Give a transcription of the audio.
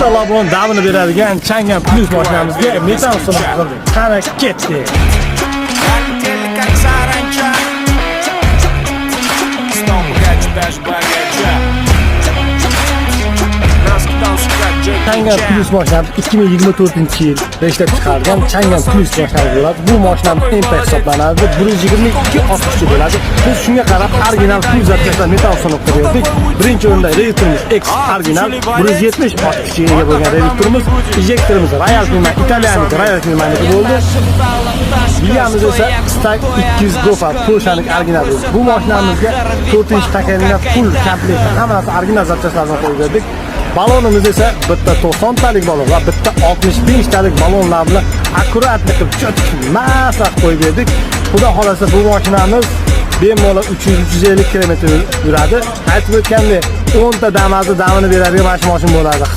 bitta labon damini beradigan Chang'an Plus mashinamizga metan usulini qildik. Qani ketdi. Chang'an Plus mashinamiz 2024-yil ishlab chiqarilgan Chang'an Plus mashinasi bo'ladi. Bu mashinamiz MP hisoblanadi. 122 ot kuchi bo'ladi. Biz shunga qarab original Plus zapchastlar metal usulini qildik. Birinchi o'rinda reduktorimiz X original 170 ot kuchiga ega bo'lgan reduktorimiz, injektorimiz Royal Firma Italiyanlik Royal Firmaniki bo'ldi. Bilamiz esa Stag 200 Gofa Polshalik original bo'ldi. Bu mashinamizga 4-paketli full komplekt hammasi original zapchastlardan qo'yib berdik. Balonimiz esa bitta 90 talik balon va bitta 65 talik balonlar bilan akkuratlik qilib cho'tib maslab qo'yib berdik. Xudo xolasa bu mashinamiz bemalol 300-350 km yuradi. Aytib o'tgandek 10 ta damini beradigan mashina bo'ladi.